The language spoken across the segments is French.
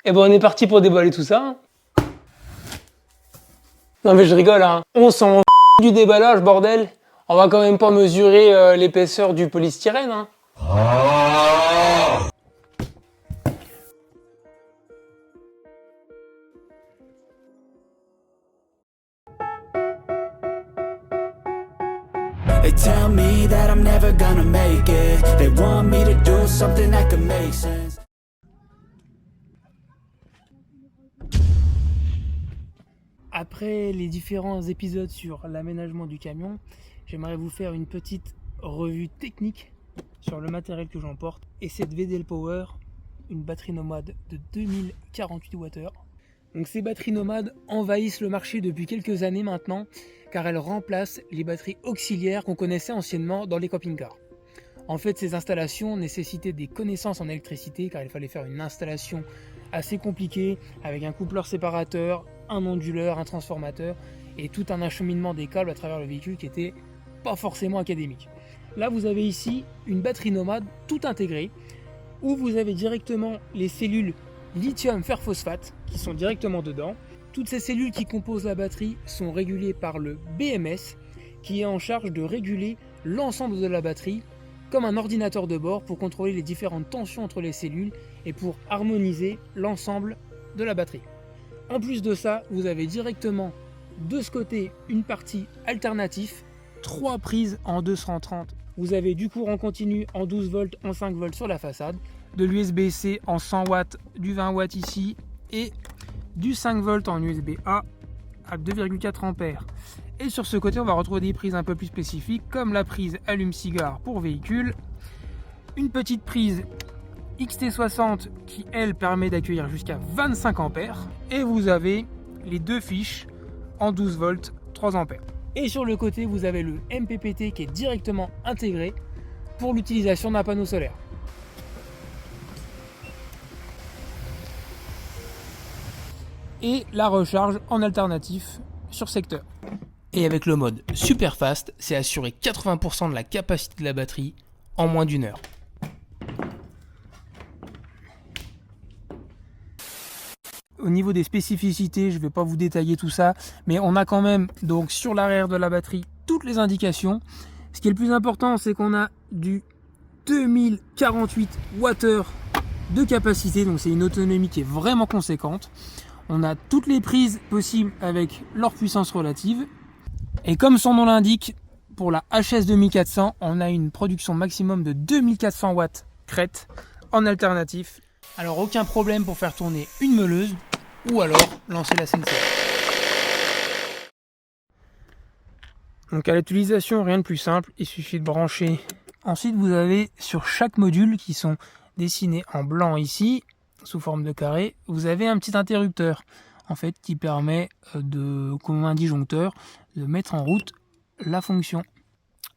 Et ben on est parti pour déballer tout ça. Non mais je rigole hein. On s'en du déballage bordel. On va quand même pas mesurer l'épaisseur du polystyrène hein. They tell me that I'm never gonna make it. They want me to do something that could make sense. Après les différents épisodes sur l'aménagement du camion, j'aimerais vous faire une petite revue technique sur le matériel que j'emporte. Et c'est de VDL Power, une batterie nomade de 2048 Wh. Donc ces batteries nomades envahissent le marché depuis quelques années maintenant, car elles remplacent les batteries auxiliaires qu'on connaissait anciennement dans les camping-cars. En fait, ces installations nécessitaient des connaissances en électricité, car il fallait faire une installation assez compliquée, avec un coupleur séparateur, un onduleur, un transformateur, et tout un acheminement des câbles à travers le véhicule qui était pas forcément académique. Là, vous avez ici une batterie nomade tout intégrée, où vous avez directement les cellules lithium fer phosphate qui sont directement dedans. Toutes ces cellules qui composent la batterie sont régulées par le BMS, qui est en charge de réguler l'ensemble de la batterie comme un ordinateur de bord pour contrôler les différentes tensions entre les cellules et pour harmoniser l'ensemble de la batterie. En plus de ça, vous avez directement de ce côté une partie alternative, 3 prises en 230. Vous avez du courant continu en 12 volts, en 5 volts sur la façade, de l'USB-C en 100 watts, du 20 watts ici et du 5 volts en USB-A à 2,4 ampères. Et sur ce côté, on va retrouver des prises un peu plus spécifiques comme la prise allume-cigare pour véhicule, une petite prise XT60 qui elle permet d'accueillir jusqu'à 25 ampères et vous avez les deux fiches en 12 volts 3 ampères. Et sur le côté, vous avez le MPPT qui est directement intégré pour l'utilisation d'un panneau solaire. Et la recharge en alternatif sur secteur. Et avec le mode super fast, c'est assurer 80% de la capacité de la batterie en moins d'une heure. Au niveau des spécificités, je ne vais pas vous détailler tout ça, mais on a quand même donc sur l'arrière de la batterie toutes les indications. Ce qui est le plus important, c'est qu'on a du 2048 Wh de capacité, donc c'est une autonomie qui est vraiment conséquente. On a toutes les prises possibles avec leur puissance relative. Et comme son nom l'indique, pour la HS 2400, on a une production maximum de 2400 watts crête en alternatif. Alors aucun problème pour faire tourner une meuleuse ou alors lancer la SNCF. Donc à l'utilisation, rien de plus simple, il suffit de brancher. Ensuite vous avez sur chaque module qui sont dessinés en blanc ici, sous forme de carré, vous avez un petit interrupteur en fait qui permet comme un disjoncteur de mettre en route la fonction.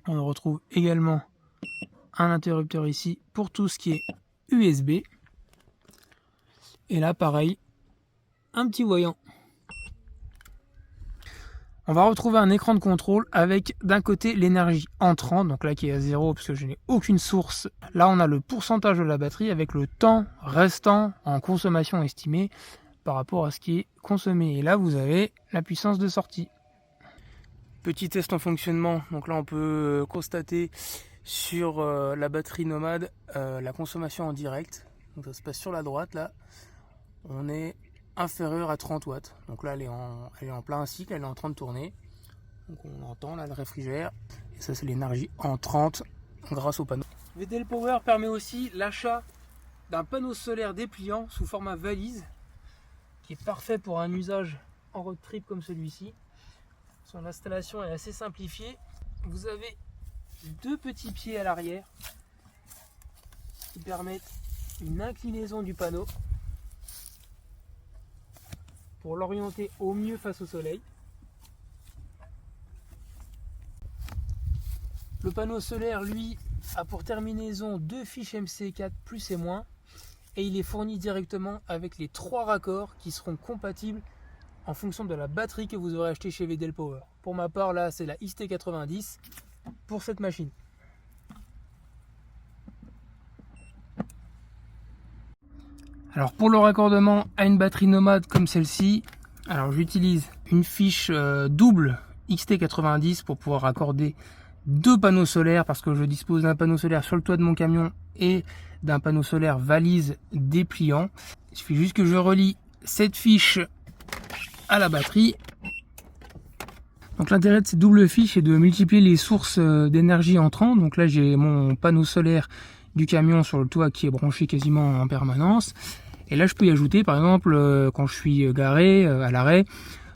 On retrouve également un interrupteur ici pour tout ce qui est USB. Et là pareil, un petit voyant. On va retrouver un écran de contrôle avec d'un côté l'énergie entrante, donc là qui est à 0 parce que je n'ai aucune source. Là on a le pourcentage de la batterie avec le temps restant en consommation estimée par rapport à ce qui est consommé. Et là vous avez la puissance de sortie. Petit test en fonctionnement, donc là on peut constater sur la batterie nomade la consommation en direct. Donc ça se passe sur la droite là, on est inférieur à 30 watts. Donc là elle est en plein cycle, elle est en train de tourner. Donc on entend là le réfrigère. Et ça c'est l'énergie entrante grâce au panneau. VDL Power permet aussi l'achat d'un panneau solaire dépliant sous format valise qui est parfait pour un usage en road trip comme celui-ci. Son installation est assez simplifiée. Vous avez deux petits pieds à l'arrière qui permettent une inclinaison du panneau pour l'orienter au mieux face au soleil. Le panneau solaire, lui, a pour terminaison deux fiches MC4 plus et moins, et il est fourni directement avec les 3 raccords qui seront compatibles en fonction de la batterie que vous aurez acheté chez VDL Power. Pour ma part, là, c'est la XT90 pour cette machine. Alors Alors pour le raccordement à une batterie nomade comme celle-ci, alors j'utilise une fiche double XT90 pour pouvoir raccorder 2 panneaux solaires, parce que je dispose d'un panneau solaire sur le toit de mon camion et d'un panneau solaire valise dépliant. Il suffit juste que je relie cette fiche à la batterie. Donc l'intérêt de ces doubles fiches est de multiplier les sources d'énergie entrant. Donc là j'ai mon panneau solaire du camion sur le toit qui est branché quasiment en permanence. Et là je peux y ajouter par exemple quand je suis garé à l'arrêt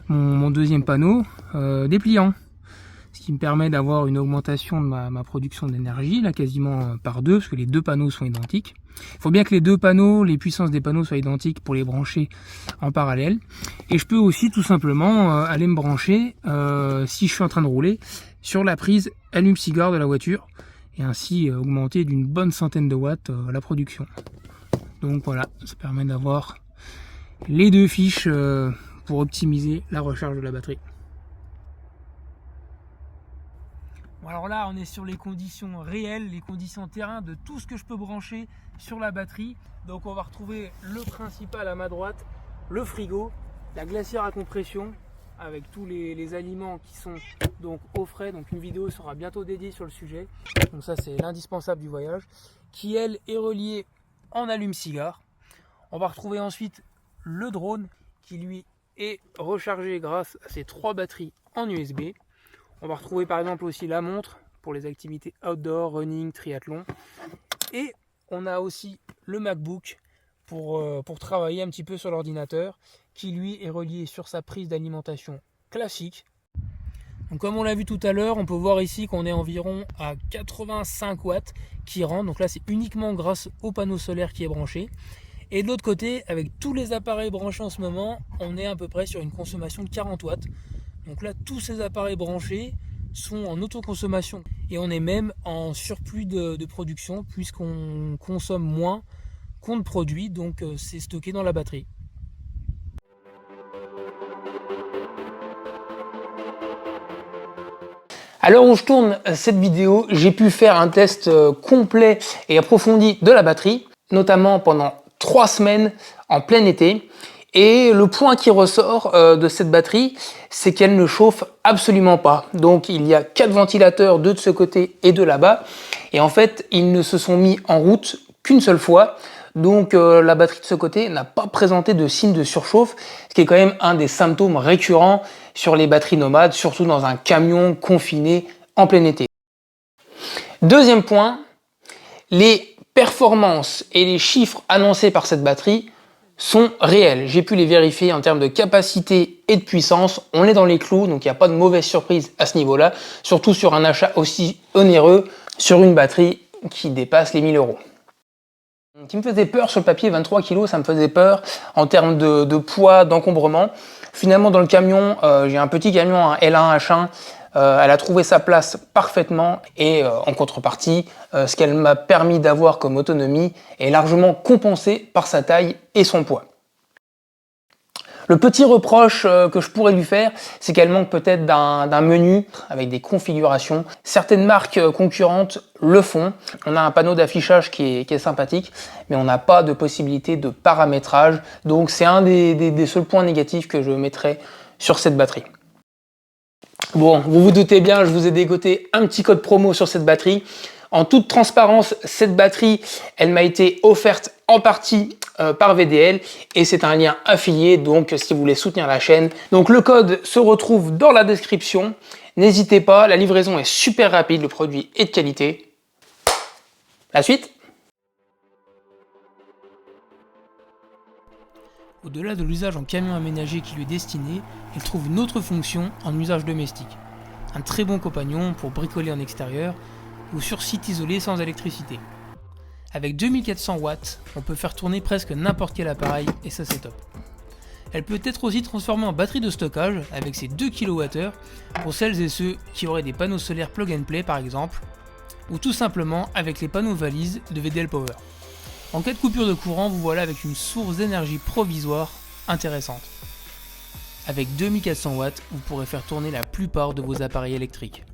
mon deuxième panneau dépliant. Ce qui me permet d'avoir une augmentation de ma production d'énergie, là quasiment par 2, parce que les 2 panneaux sont identiques. Il faut bien que les 2 panneaux, les puissances des panneaux soient identiques pour les brancher en parallèle. Et je peux aussi tout simplement aller me brancher, si je suis en train de rouler, sur la prise allume-cigare de la voiture, et ainsi augmenter d'une bonne centaine de watts la production. Donc voilà, ça permet d'avoir les 2 fiches pour optimiser la recharge de la batterie. Alors là, on est sur les conditions réelles, les conditions terrain de tout ce que je peux brancher sur la batterie. Donc on va retrouver le principal à ma droite, le frigo, la glacière à compression avec tous les aliments qui sont donc au frais. Donc une vidéo sera bientôt dédiée sur le sujet. Donc ça c'est l'indispensable du voyage, qui elle est reliée en allume-cigare. On va retrouver ensuite le drone qui lui est rechargé grâce à ces 3 batteries en USB. On va retrouver par exemple aussi la montre pour les activités outdoor, running, triathlon. Et on a aussi le MacBook pour travailler un petit peu sur l'ordinateur, qui lui est relié sur sa prise d'alimentation classique. Donc comme on l'a vu tout à l'heure, on peut voir ici qu'on est environ à 85 watts qui rentrent. Donc là c'est uniquement grâce au panneau solaire qui est branché. Et de l'autre côté, avec tous les appareils branchés en ce moment, on est à peu près sur une consommation de 40 watts. Donc là, tous ces appareils branchés sont en autoconsommation et on est même en surplus de production puisqu'on consomme moins qu'on ne produit, donc c'est stocké dans la batterie. À l'heure où je tourne cette vidéo, j'ai pu faire un test complet et approfondi de la batterie, notamment pendant 3 semaines en plein été. Et le point qui ressort de cette batterie, c'est qu'elle ne chauffe absolument pas. Donc il y a 4 ventilateurs, 2 de ce côté et 2 là-bas. Et en fait, ils ne se sont mis en route qu'une seule fois. Donc la batterie de ce côté n'a pas présenté de signe de surchauffe, ce qui est quand même un des symptômes récurrents sur les batteries nomades, surtout dans un camion confiné en plein été. Deuxième point, les performances et les chiffres annoncés par cette batterie sont réels. J'ai pu les vérifier en termes de capacité et de puissance. On est dans les clous, donc il n'y a pas de mauvaise surprise à ce niveau-là, surtout sur un achat aussi onéreux sur une batterie qui dépasse les 1000 €. Ce qui me faisait peur sur le papier, 23 kg, ça me faisait peur en termes de poids, d'encombrement. Finalement, dans le camion, j'ai un petit camion, un L1 H1, elle a trouvé sa place parfaitement et en contrepartie, ce qu'elle m'a permis d'avoir comme autonomie est largement compensé par sa taille et son poids. Le petit reproche que je pourrais lui faire, c'est qu'elle manque peut-être d'un menu avec des configurations. Certaines marques concurrentes le font. On a un panneau d'affichage qui est sympathique, mais on n'a pas de possibilité de paramétrage. Donc c'est un des seuls points négatifs que je mettrai sur cette batterie. Bon, vous vous doutez bien, je vous ai dégoté un petit code promo sur cette batterie. En toute transparence, cette batterie, elle m'a été offerte en partie par VDL et c'est un lien affilié, donc si vous voulez soutenir la chaîne. Donc le code se retrouve dans la description. N'hésitez pas, la livraison est super rapide, le produit est de qualité. La suite. Au-delà de l'usage en camion aménagé qui lui est destiné, il trouve une autre fonction en usage domestique. Un très bon compagnon pour bricoler en extérieur ou sur site isolé sans électricité. Avec 2400 watts, on peut faire tourner presque n'importe quel appareil et ça c'est top. Elle peut être aussi transformée en batterie de stockage avec ses 2 kWh pour celles et ceux qui auraient des panneaux solaires plug and play par exemple, ou tout simplement avec les panneaux valises de VDL Power. En cas de coupure de courant, vous voilà avec une source d'énergie provisoire intéressante. Avec 2400 watts, vous pourrez faire tourner la plupart de vos appareils électriques.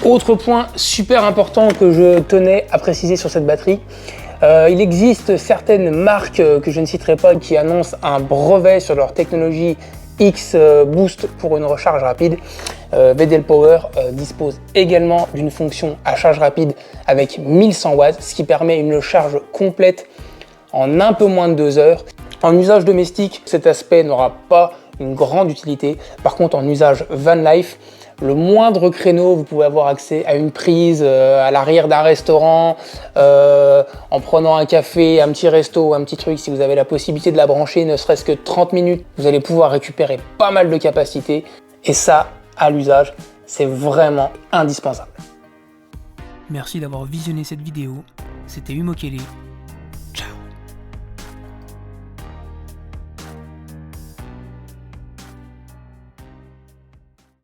Autre point super important que je tenais à préciser sur cette batterie, il existe certaines marques que je ne citerai pas qui annoncent un brevet sur leur technologie X-Boost pour une recharge rapide. VDL Power dispose également d'une fonction à charge rapide avec 1100 watts, ce qui permet une charge complète en un peu moins de 2 heures. En usage domestique, cet aspect n'aura pas une grande utilité. Par contre, en usage van life, le moindre créneau, vous pouvez avoir accès à une prise à l'arrière d'un restaurant, en prenant un café, un petit resto, un petit truc. Si vous avez la possibilité de la brancher, ne serait-ce que 30 minutes, vous allez pouvoir récupérer pas mal de capacité. Et ça, à l'usage, c'est vraiment indispensable. Merci d'avoir visionné cette vidéo. C'était Humo Kelly.